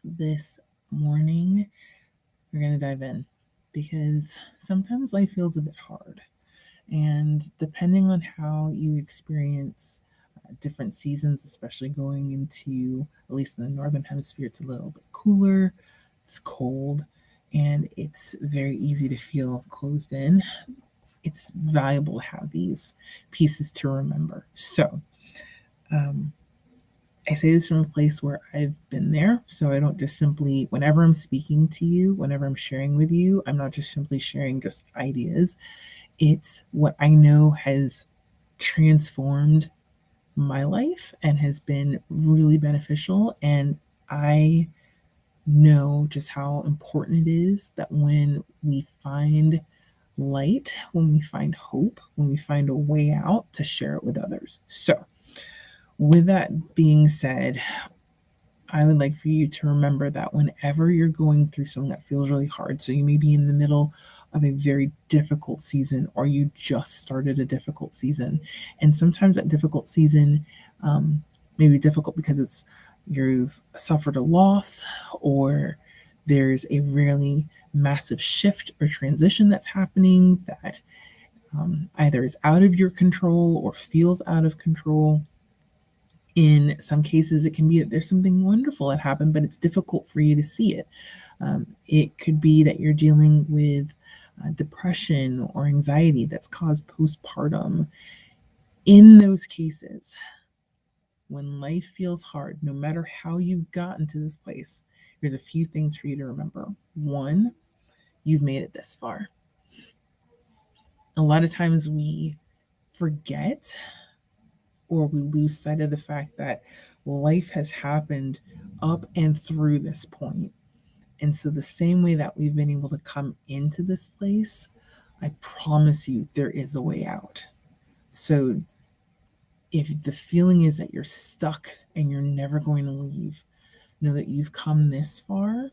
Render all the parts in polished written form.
This morning, we're going to dive in because sometimes life feels a bit hard. And depending on how you experience different seasons, especially going into, at least in the Northern Hemisphere, it's a little bit cooler, it's cold, and it's very easy to feel closed in. It's valuable to have these pieces to remember. Um, I say this from a place where I've been there. So I don't just simply, whenever I'm speaking to you, whenever I'm sharing with you, I'm not just simply sharing just ideas. It's what I know has transformed my life and has been really beneficial. And I know just how important it is that when we find light, when we find hope, when we find a way out, to share it with others. So, with that being said, I would like for you to remember that whenever you're going through something that feels really hard, so you may be in the middle of a very difficult season, or you just started a difficult season, and sometimes that difficult season may be difficult because you've suffered a loss, or there's a really massive shift or transition that's happening that either is out of your control or feels out of control. In some cases, it can be that there's something wonderful that happened, but it's difficult for you to see it. It could be that you're dealing with depression or anxiety that's caused postpartum. In those cases, when life feels hard, no matter how you've gotten to this place, there's a few things for you to remember. One, you've made it this far. A lot of times we forget or we lose sight of the fact that life has happened up and through this point. And so, the same way that we've been able to come into this place, I promise you there is a way out. So, if the feeling is that you're stuck and you're never going to leave, know that you've come this far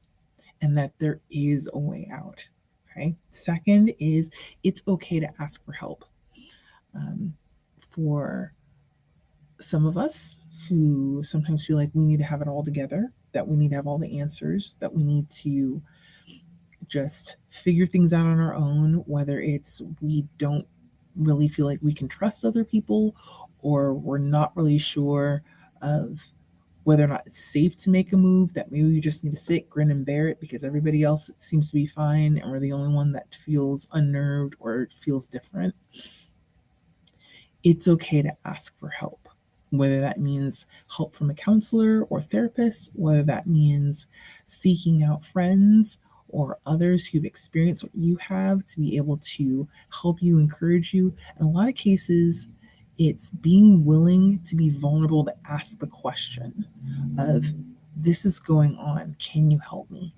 and that there is a way out. Okay. Second is it's okay to ask for help. For some of us who sometimes feel like we need to have it all together, that we need to have all the answers, that we need to just figure things out on our own, whether it's we don't really feel like we can trust other people, or we're not really sure of whether or not it's safe to make a move, that maybe we just need to sit, grin, and bear it because everybody else seems to be fine and we're the only one that feels unnerved or feels different. It's okay to ask for help, whether that means help from a counselor or therapist, whether that means seeking out friends or others who've experienced what you have to be able to help you, encourage you. In a lot of cases, it's being willing to be vulnerable to ask the question of, this is going on, can you help me?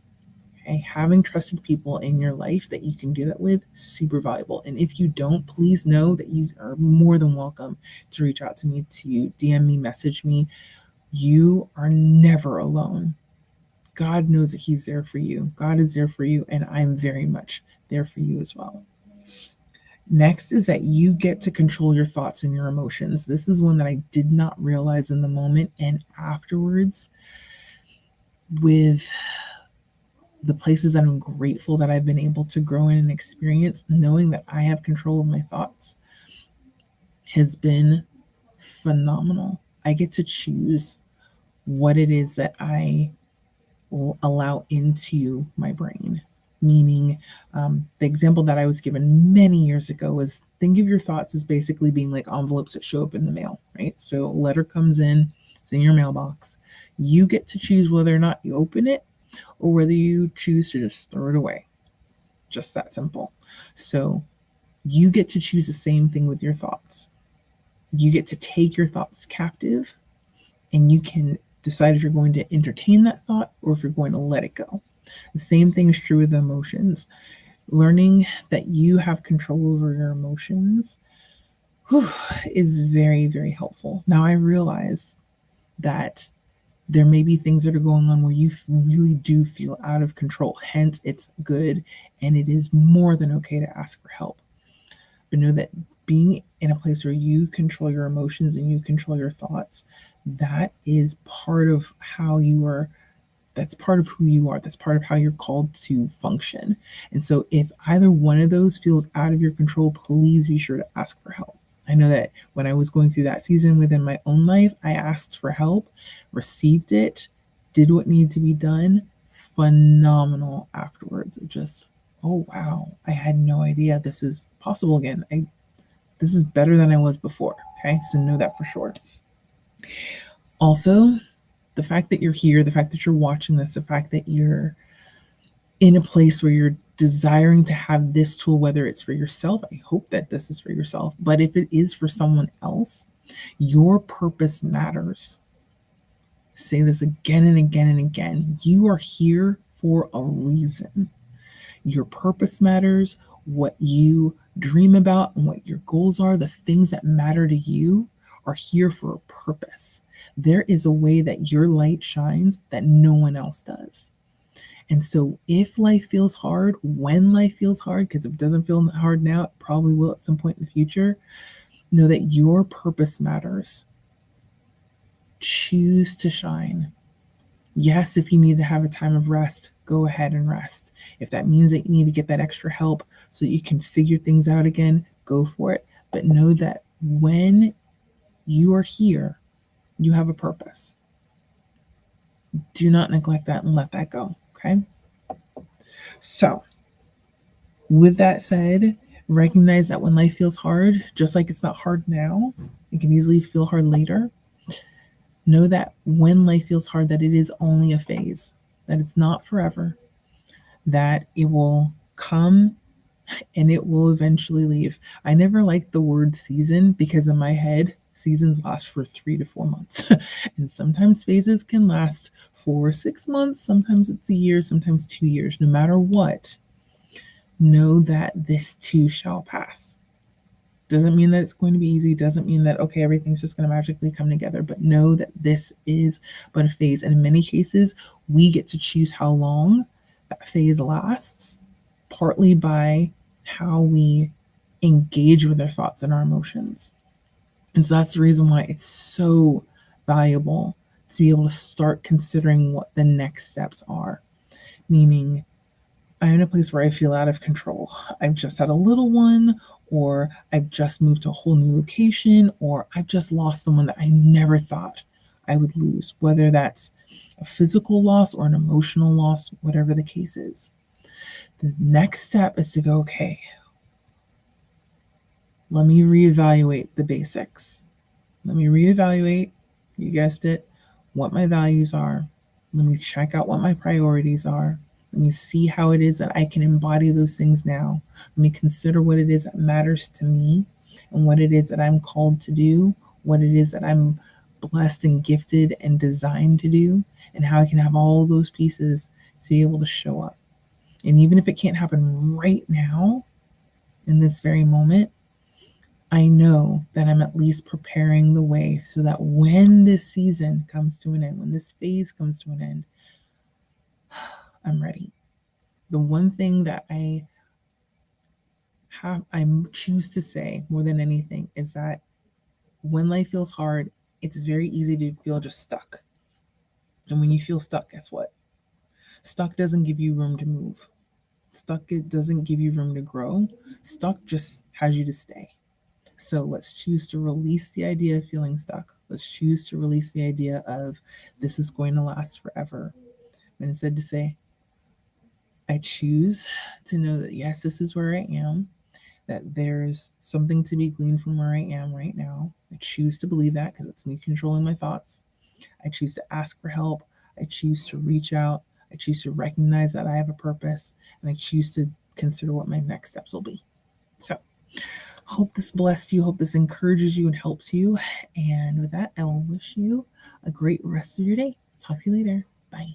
Okay, having trusted people in your life that you can do that with, super valuable. And if you don't, please know that you are more than welcome to reach out to me, to DM me, message me. You are never alone. God knows that He's there for you. God is there for you, and I'm very much there for you as well. Next is that you get to control your thoughts and your emotions. This is one that I did not realize in the moment, and afterwards, with the places that I'm grateful that I've been able to grow in and experience, knowing that I have control of my thoughts has been phenomenal. I get to choose what it is that I will allow into my brain. Meaning, the example that I was given many years ago was, think of your thoughts as basically being like envelopes that show up in the mail, right? So a letter comes in, it's in your mailbox. You get to choose whether or not you open it or whether you choose to just throw it away. Just that simple. So you get to choose the same thing with your thoughts. You get to take your thoughts captive, and you can decide if you're going to entertain that thought or if you're going to let it go. The same thing is true with emotions. Learning that you have control over your emotions is very, very helpful. Now, I realize that there may be things that are going on where you really do feel out of control. Hence, it's good and it is more than okay to ask for help. But know that being in a place where you control your emotions and you control your thoughts, that is part of how you are That's part of who you are. That's part of how you're called to function. And so if either one of those feels out of your control, please be sure to ask for help. I know that when I was going through that season within my own life, I asked for help, received it, did what needed to be done. Phenomenal afterwards. It just, oh wow, I had no idea this is possible again. This is better than I was before. Okay, so know that for sure. Also, the fact that you're here, the fact that you're watching this, the fact that you're in a place where you're desiring to have this tool, whether it's for yourself, I hope that this is for yourself, but if it is for someone else, your purpose matters. Say this again and again and again. You are here for a reason. Your purpose matters. What you dream about and what your goals are, the things that matter to you, are here for a purpose. There is a way that your light shines that no one else does. And so if life feels hard, when life feels hard, because if it doesn't feel hard now, it probably will at some point in the future, know that your purpose matters. Choose to shine. Yes, if you need to have a time of rest, go ahead and rest. If that means that you need to get that extra help so that you can figure things out again, go for it. But know that when you are here, you have a purpose. Do not neglect that and let that go, okay? So, with that said, recognize that when life feels hard, just like it's not hard now, it can easily feel hard later. Know that when life feels hard, that it is only a phase, that it's not forever, that it will come and it will eventually leave. I never liked the word season because in my head, seasons last for 3 to 4 months. And sometimes phases can last for 6 months, sometimes it's a year, sometimes 2 years. No matter what, know that this too shall pass. Doesn't mean that it's going to be easy, doesn't mean that, okay, everything's just going to magically come together, but know that this is but a phase. And in many cases, we get to choose how long that phase lasts, partly by how we engage with our thoughts and our emotions. And so that's the reason why it's so valuable to be able to start considering what the next steps are. Meaning, I'm in a place where I feel out of control. I've just had a little one, or I've just moved to a whole new location, or I've just lost someone that I never thought I would lose, whether that's a physical loss or an emotional loss, whatever the case is. The next step is to go, okay, let me reevaluate the basics. Let me reevaluate, you guessed it, what my values are. Let me check out what my priorities are. Let me see how it is that I can embody those things now. Let me consider what it is that matters to me and what it is that I'm called to do, what it is that I'm blessed and gifted and designed to do, and how I can have all those pieces to be able to show up. And even if it can't happen right now, in this very moment, I know that I'm at least preparing the way so that when this season comes to an end, when this phase comes to an end, I'm ready. The one thing that I choose to say more than anything is that when life feels hard, it's very easy to feel just stuck. And when you feel stuck, guess what? Stuck doesn't give you room to move. Stuck, it doesn't give you room to grow. Stuck just has you to stay. So let's choose to release the idea of feeling stuck. Let's choose to release the idea of this is going to last forever. And instead to say, I choose to know that, yes, this is where I am, that there's something to be gleaned from where I am right now. I choose to believe that because it's me controlling my thoughts. I choose to ask for help. I choose to reach out. I choose to recognize that I have a purpose. And I choose to consider what my next steps will be. So, hope this blessed you. Hope this encourages you and helps you. And with that, I will wish you a great rest of your day. Talk to you later. Bye.